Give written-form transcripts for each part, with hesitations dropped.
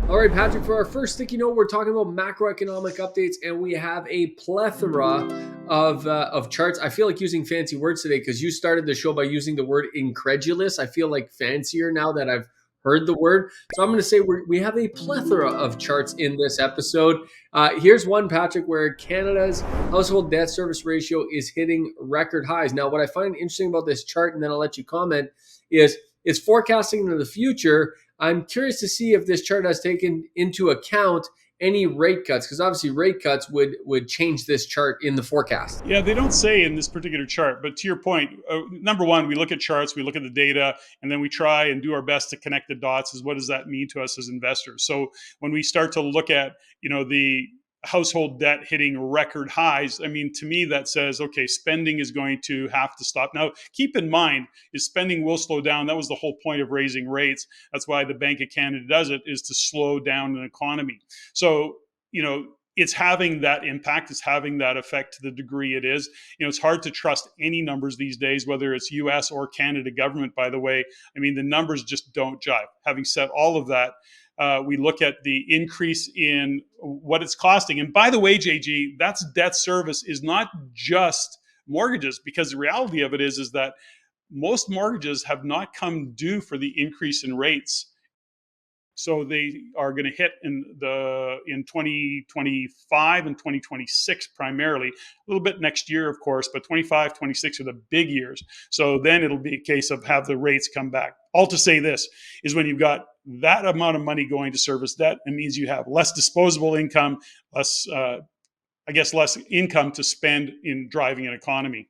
All right, Patrick, for our first sticky note, we're talking about macroeconomic updates, and we have a plethora of charts. I feel like using fancy words today because you started the show by using the word incredulous. I feel like fancier now that I've heard the word. So I'm going to say we have a plethora of charts in this episode. Here's one, Patrick, where Canada's household debt service ratio is hitting record highs. Now, what I find interesting about this chart, and then I'll let you comment, is it's forecasting into the future. I'm curious to see if this chart has taken into account any rate cuts, because obviously rate cuts would change this chart in the forecast. Yeah, they don't say in this particular chart, but to your point, number one, we look at charts, we look at the data, and then we try and do our best to connect the dots. Is what does that mean to us as investors? So when we start to look at, the household debt hitting record highs, I mean, to me, that says, okay, spending is going to have to stop. Now, keep in mind, is spending will slow down. That was the whole point of raising rates. That's why the Bank of Canada does it, is to slow down an economy. So, it's having that impact, it's having that effect to the degree it is. It's hard to trust any numbers these days, whether it's US or Canada government, by the way. I mean, the numbers just don't jive. Having said all of that, we look at the increase in what it's costing. And by the way, JG, that's debt service is not just mortgages, because the reality of it is that most mortgages have not come due for the increase in rates. So they are going to hit in 2025 and 2026 primarily, a little bit next year, of course, but 25, 26 are the big years. So then it'll be a case of have the rates come back. All to say this is, when you've got that amount of money going to service debt, it means you have less disposable income, less income to spend in driving an economy.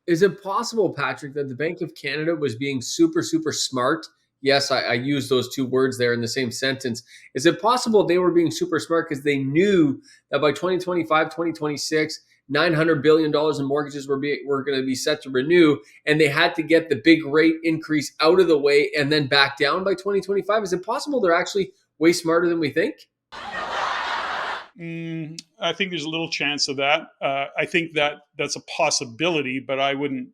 Is it possible, Patrick, that the Bank of Canada was being super, super smart? Yes, I use those two words there in the same sentence. Is it possible they were being super smart because they knew that by 2025, 2026, $900 billion in mortgages were going to be set to renew, and they had to get the big rate increase out of the way and then back down by 2025? Is it possible they're actually way smarter than we think? I think there's a little chance of that. I think that's a possibility, but I wouldn't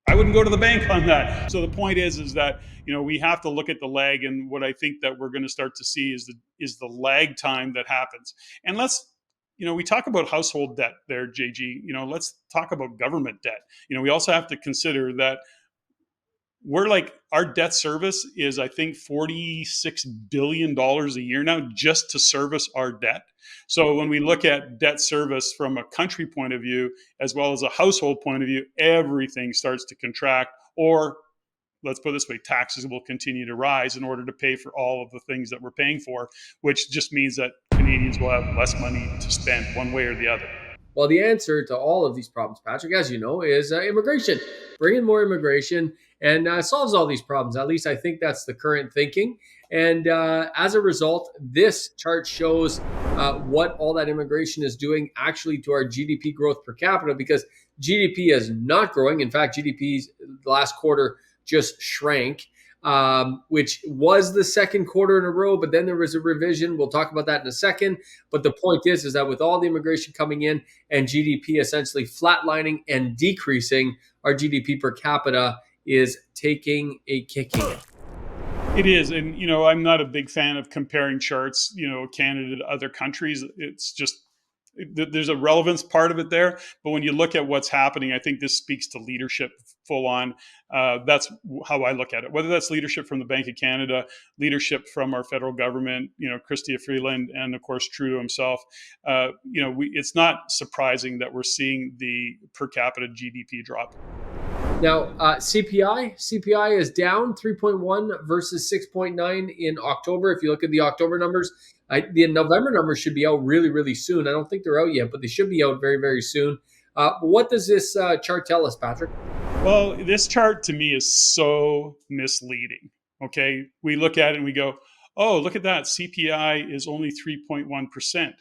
go to the bank on that. So the point is that we have to look at the lag, and what I think that we're going to start to see is the lag time that happens. And we talk about household debt there, JG. Let's talk about government debt. We also have to consider that our debt service is, I think, $46 billion a year now just to service our debt. So when we look at debt service from a country point of view, as well as a household point of view, everything starts to contract, or let's put it this way, taxes will continue to rise in order to pay for all of the things that we're paying for, which just means that Canadians will have less money to spend one way or the other. Well, the answer to all of these problems, Patrick, as you know, is immigration. Bring in more immigration and solves all these problems. At least I think that's the current thinking. And as a result, this chart shows what all that immigration is doing actually to our GDP growth per capita, because GDP is not growing. In fact, GDP's last quarter just shrank, which was the second quarter in a row, but then there was a revision. We'll talk about that in a second. But the point is that with all the immigration coming in and GDP essentially flatlining and decreasing, our GDP per capita is taking a kicking. It is. And, I'm not a big fan of comparing charts, Canada to other countries. It's just, there's a relevance part of it there. But when you look at what's happening, I think this speaks to leadership full on. That's how I look at it. Whether that's leadership from the Bank of Canada, leadership from our federal government, Chrystia Freeland, and of course Trudeau himself. It's not surprising that we're seeing the per capita GDP drop. Now, CPI is down 3.1 versus 6.9 in October. If you look at the October numbers, the November numbers should be out really, really soon. I don't think they're out yet, but they should be out very, very soon. What does this chart tell us, Patrick? Well, this chart to me is so misleading. Okay, we look at it and we go, oh, look at that. CPI is only 3.1%.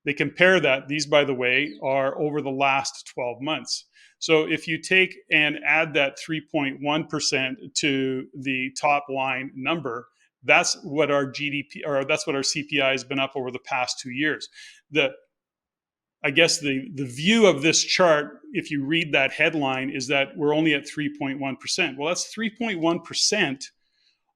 They compare that. These, by the way, are over the last 12 months. So if you take and add that 3.1% to the top line number, that's what our GDP, or that's what our CPI has been up over the past 2 years. I guess the view of this chart, if you read that headline, is that we're only at 3.1%. Well, that's 3.1%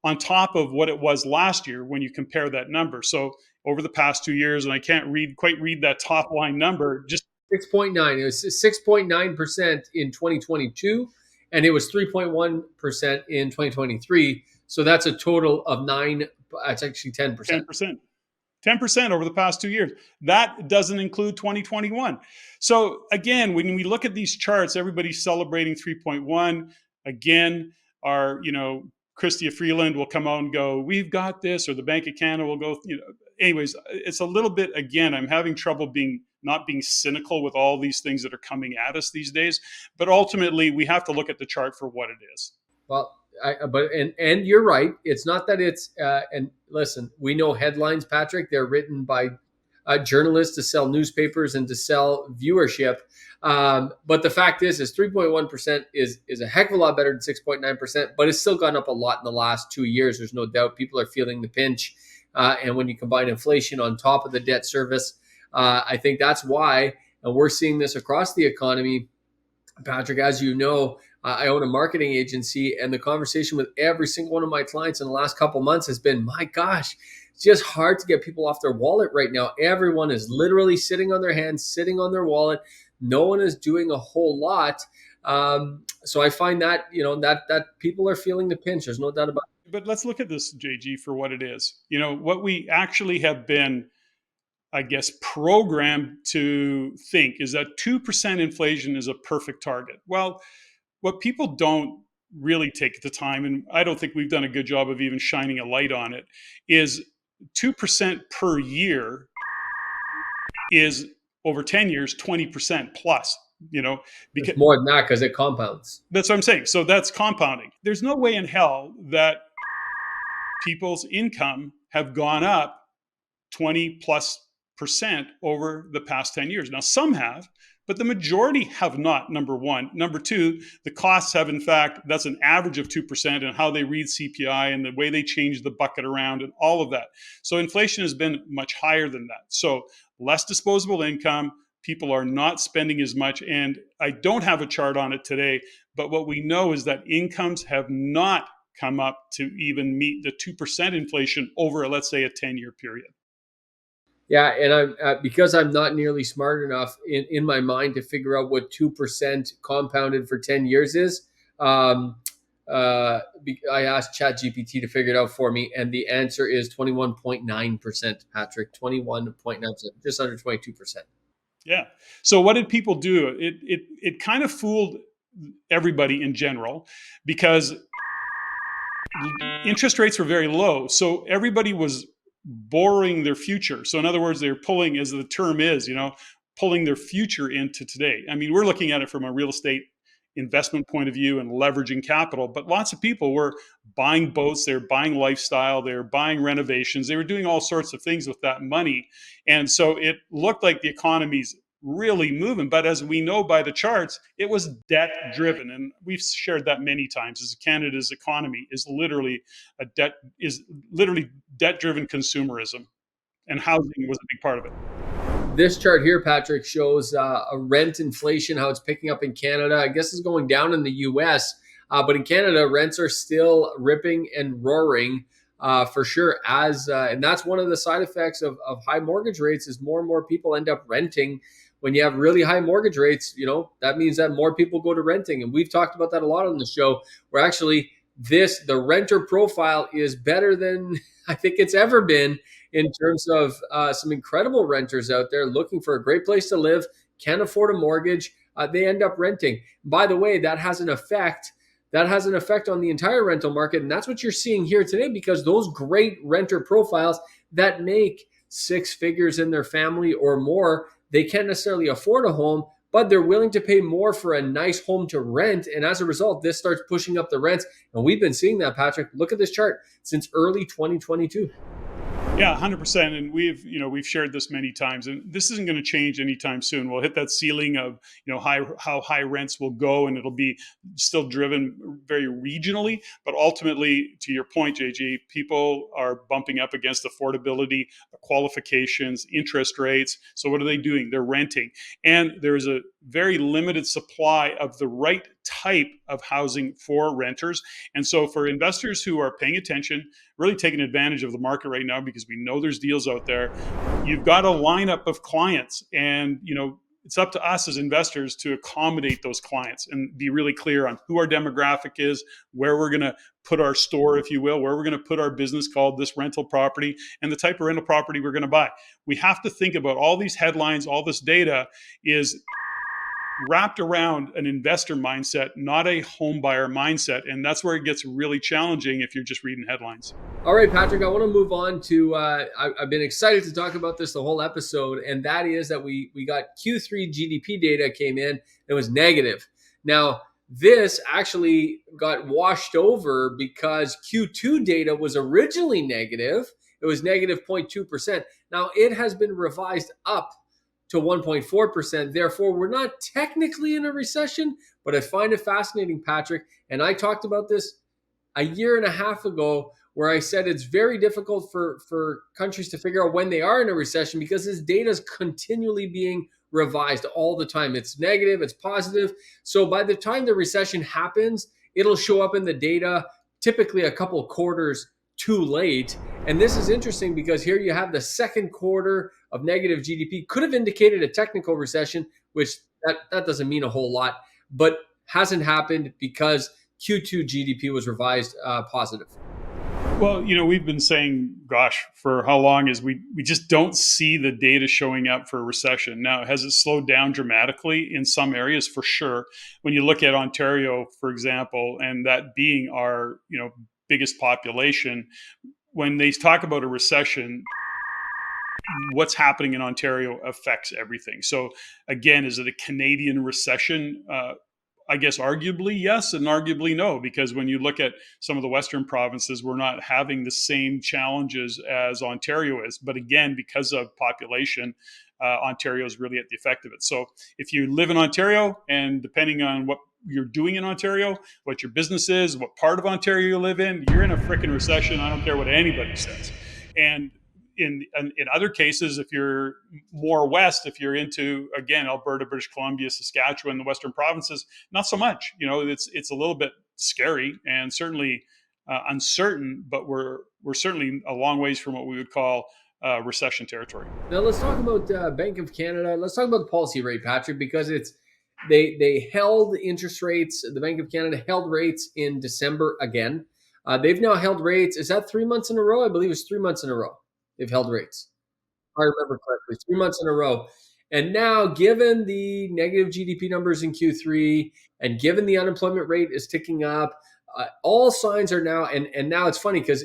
on top of what it was last year when you compare that number. So over the past 2 years, and I can't quite read that top line number, just 6.9. It was 6.9% in 2022, and it was 3.1% in 2023. So that's a total of nine. It's actually 10%. 10%. 10% over the past 2 years. That doesn't include 2021. So again, when we look at these charts, everybody's celebrating 3.1. Again, our, Christia Freeland will come out and go, we've got this, or the Bank of Canada will go, anyways, it's a little bit, again, I'm having trouble not being cynical with all these things that are coming at us these days. But ultimately, we have to look at the chart for what it is. Well, and you're right. It's not that it's and listen, we know headlines, Patrick. They're written by journalists to sell newspapers and to sell viewership. But the fact is 3.1% is a heck of a lot better than 6.9%. But it's still gone up a lot in the last 2 years. There's no doubt. People are feeling the pinch, and when you combine inflation on top of the debt service, I think that's why. And we're seeing this across the economy. Patrick, as you know, I own a marketing agency, and the conversation with every single one of my clients in the last couple months has been, my gosh, it's just hard to get people off their wallet right now. Everyone is literally sitting on their hands, sitting on their wallet. No one is doing a whole lot. So I find that, that people are feeling the pinch. There's no doubt about it. But let's look at this, JG, for what it is. What we actually have been, I guess, programmed to think is that 2% inflation is a perfect target. Well, what people don't really take the time, and I don't think we've done a good job of even shining a light on it, is 2% per year is over 10 years, 20% plus, because it's more than that because it compounds. That's what I'm saying. So that's compounding. There's no way in hell that people's income have gone up 20+% over the past 10 years. Now, some have, but the majority have not, number one. Number two, the costs have, in fact, that's an average of 2%, and how they read CPI and the way they change the bucket around and all of that. So inflation has been much higher than that. So less disposable income, people are not spending as much. And I don't have a chart on it today, but what we know is that incomes have not come up to even meet the 2% inflation over, let's say, a 10-year period. Yeah, and I'm because I'm not nearly smart enough in my mind to figure out what 2% compounded for 10 years is. I asked ChatGPT to figure it out for me, and the answer is 21.9%, Patrick. 21.9%, just under 22%. Yeah. So what did people do? It kind of fooled everybody in general because interest rates were very low. So everybody was borrowing their future. So in other words, they're pulling, as the term is, pulling their future into today. I mean, we're looking at it from a real estate investment point of view and leveraging capital, but lots of people were buying boats, they're buying lifestyle, they're buying renovations, they were doing all sorts of things with that money. And so it looked like the economy's really moving, but as we know by the charts, it was debt driven, and we've shared that many times. As Canada's economy is literally debt driven consumerism, and housing was a big part of it. This chart here, Patrick, shows a rent inflation, how it's picking up in Canada. I guess it's going down in the US, but in Canada, rents are still ripping and roaring for sure. And that's one of the side effects of high mortgage rates is more and more people end up renting. When you have really high mortgage rates, that means that more people go to renting. And we've talked about that a lot on the show, where actually the renter profile is better than I think it's ever been in terms of some incredible renters out there looking for a great place to live, can't afford a mortgage. They end up renting. By the way, that has an effect. That has an effect on the entire rental market. And that's what you're seeing here today, because those great renter profiles that make six figures in their family or more, they can't necessarily afford a home, but they're willing to pay more for a nice home to rent. And as a result, this starts pushing up the rents. And we've been seeing that, Patrick. Look at this chart since early 2022. Yeah, 100%. And we've shared this many times, and this isn't going to change anytime soon. We'll hit that ceiling of, how high rents will go, and it'll be still driven very regionally. But ultimately, to your point, JG, people are bumping up against affordability, qualifications, interest rates. So what are they doing? They're renting. And there's a very limited supply of the right type of housing for renters. And so for investors who are paying attention, really taking advantage of the market right now, because we know there's deals out there, you've got a lineup of clients, and it's up to us as investors to accommodate those clients and be really clear on who our demographic is, where we're going to put our store, if you will, where we're going to put our business called this rental property, and the type of rental property we're going to buy. We have to think about all these headlines, all this data is wrapped around an investor mindset, not a home buyer mindset. And that's where it gets really challenging if you're just reading headlines. All right, Patrick, I want to move on to, I've been excited to talk about this the whole episode, and that is that we got Q3 GDP data came in, it was negative. Now, this actually got washed over because Q2 data was originally negative. It was negative 0.2%. Now, it has been revised up to 1.4%. Therefore, we're not technically in a recession, but I find it fascinating, Patrick. And I talked about this a year and a half ago, where I said it's very difficult for countries to figure out when they are in a recession because this data is continually being revised all the time. It's negative, it's positive. So by the time the recession happens, it'll show up in the data typically a couple of quarters too late. And this is interesting because here you have the second quarter of negative GDP. Could have indicated a technical recession, which that doesn't mean a whole lot, but hasn't happened because Q2 GDP was revised positive. Well, we've been saying, gosh, for how long is we just don't see the data showing up for a recession. Now, has it slowed down dramatically in some areas? For sure. When you look at Ontario, for example, and that being our, biggest population, when they talk about a recession, what's happening in Ontario affects everything. So again, is it a Canadian recession? I guess arguably yes and arguably no, because when you look at some of the Western provinces, we're not having the same challenges as Ontario is. But again, because of population, Ontario is really at the effect of it. So if you live in Ontario, and depending on what you're doing in Ontario, what your business is, what part of Ontario you live in, you're in a freaking recession. I don't care what anybody says. And in other cases, if you're more west, if you're into, again, Alberta, British Columbia, Saskatchewan, the Western provinces, not so much. It's a little bit scary and certainly uncertain, but we're certainly a long ways from what we would call recession territory. Now let's talk about Bank of Canada. Let's talk about the policy rate, Patrick, because they held interest rates. The Bank of Canada held rates in December again. They've now held rates. Is that 3 months in a row? I believe it's 3 months in a row. They've held rates. If I remember correctly, 3 months in a row. And now, given the negative GDP numbers in Q3, and given the unemployment rate is ticking up, all signs are now, and now it's funny because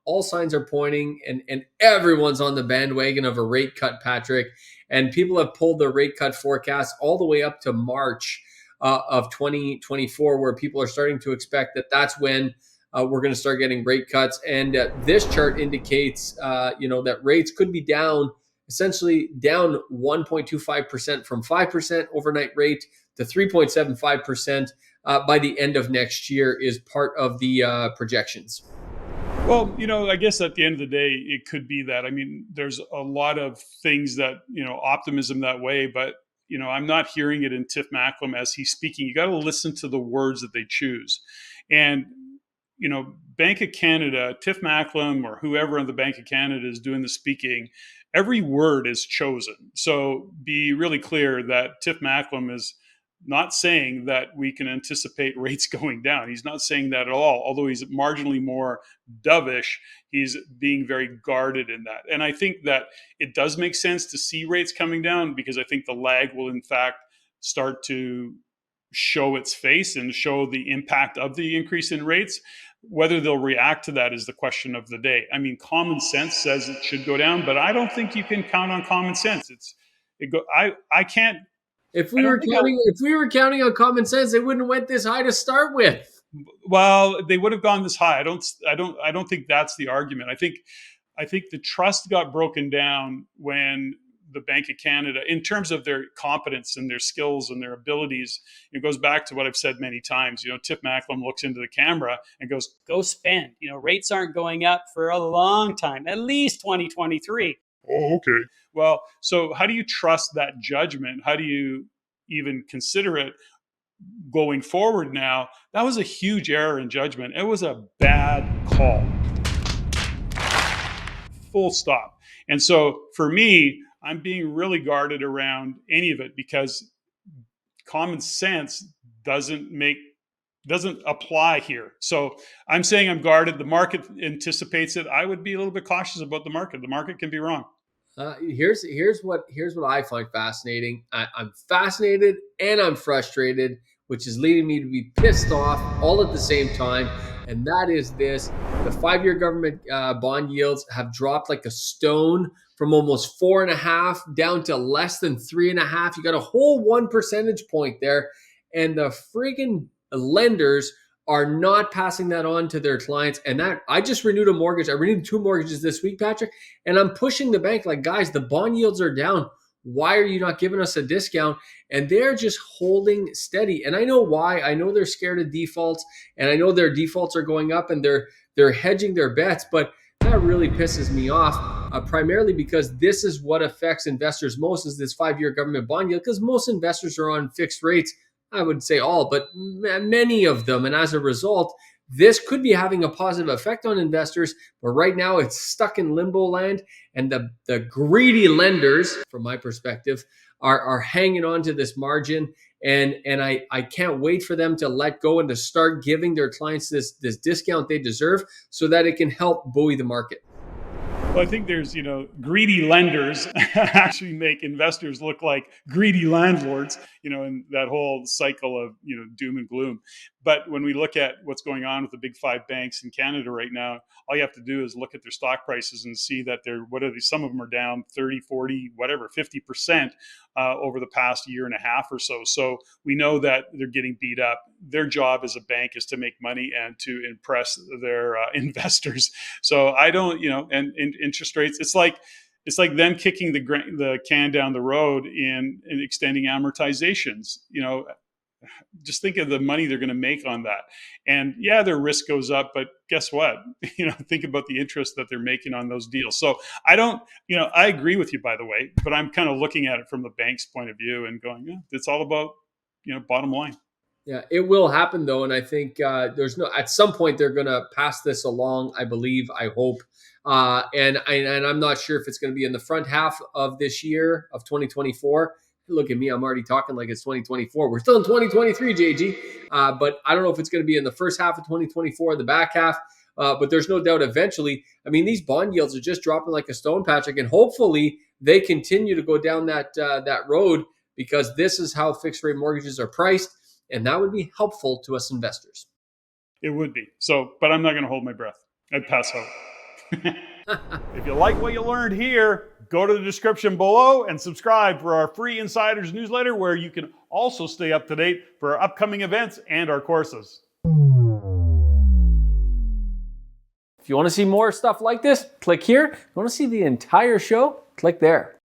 all signs are pointing, and everyone's on the bandwagon of a rate cut, Patrick. And people have pulled the rate cut forecast all the way up to March of 2024, where people are starting to expect that that's when we're going to start getting rate cuts. And this chart indicates, that rates could be down, essentially down 1.25% from 5% overnight rate to 3.75% by the end of next year is part of the projections. Well, I guess at the end of the day, it could be that. I mean, there's a lot of things that, optimism that way, but, I'm not hearing it in Tiff Macklem as he's speaking. You got to listen to the words that they choose. And Bank of Canada, Tiff Macklem, or whoever in the Bank of Canada is doing the speaking, every word is chosen. So be really clear that Tiff Macklem is not saying that we can anticipate rates going down. He's not saying that at all. Although he's marginally more dovish, he's being very guarded in that. And I think that it does make sense to see rates coming down, because I think the lag will in fact start to show its face and show the impact of the increase in rates. Whether they'll react to that is the question of the day. I mean, common sense says it should go down, but I don't think you can count on common sense. I can't. If we were counting on common sense, they wouldn't have went this high to start with. Well, they would have gone this high. I don't think that's the argument. I think the trust got broken down when the Bank of Canada, in terms of their competence and their skills and their abilities, it goes back to what I've said many times. Tiff Macklem looks into the camera and goes, "Go spend. Rates aren't going up for a long time, at least 2023. Oh, okay. Well, so how do you trust that judgment? How do you even consider it going forward now, that was a huge error in judgment. It was a bad call. Full stop. And so for me, I'm being really guarded around any of it because common sense doesn't apply here. So I'm saying I'm guarded. The market anticipates it. I would be a little bit cautious about the market. The market can be wrong. Here's what I find fascinating. I'm fascinated and I'm frustrated, which is leading me to be pissed off all at the same time. And that is this: the 5-year government bond yields have dropped like a stone from almost 4.5 down to less than 3.5. You got a whole 1 percentage point there, and the friggin' lenders are not passing that on to their clients. And that I just renewed a mortgage. I renewed 2 mortgages this week, Patrick, and I'm pushing the bank like, guys, the bond yields are down. Why are you not giving us a discount? And they're just holding steady. And I know why. I know they're scared of defaults, and I know their defaults are going up, and they're hedging their bets. But that really pisses me off, primarily because this is what affects investors most, is this 5-year government bond yield, because most investors are on fixed rates. I would say all, but many of them. And as a result, this could be having a positive effect on investors, but right now it's stuck in limbo land. And the greedy lenders, from my perspective, are hanging on to this margin. And I can't wait for them to let go and to start giving their clients this discount they deserve so that it can help buoy the market. Well, I think there's, greedy lenders actually make investors look like greedy landlords, in that whole cycle of, doom and gloom. But when we look at what's going on with the big 5 banks in Canada right now, all you have to do is look at their stock prices and see that some of them are down 30, 40, whatever, 50% over the past year and a half or so. So we know that they're getting beat up. Their job as a bank is to make money and to impress their investors. So I don't, and interest rates, it's like them kicking the can down the road in extending amortizations. Just think of the money they're going to make on that. And yeah, their risk goes up, but guess what? Think about the interest that they're making on those deals. So I don't, I agree with you, by the way, but I'm kind of looking at it from the bank's point of view and going, yeah, it's all about, bottom line. Yeah, it will happen though, and I think at some point they're going to pass this along. I believe, I hope, and I'm not sure if it's going to be in the front half of this year of 2024. Look at me, I'm already talking like it's 2024. We're still in 2023, JG, but I don't know if it's going to be in the first half of 2024, the back half. But there's no doubt eventually. I mean, these bond yields are just dropping like a stone, Patrick, and hopefully they continue to go down that road, because this is how fixed rate mortgages are priced. And that would be helpful to us investors. It would be. So, but I'm not going to hold my breath. I'd pass out. If you like what you learned here, go to the description below and subscribe for our free Insiders newsletter, where you can also stay up to date for our upcoming events and our courses. If you want to see more stuff like this, click here. If you want to see the entire show, click there.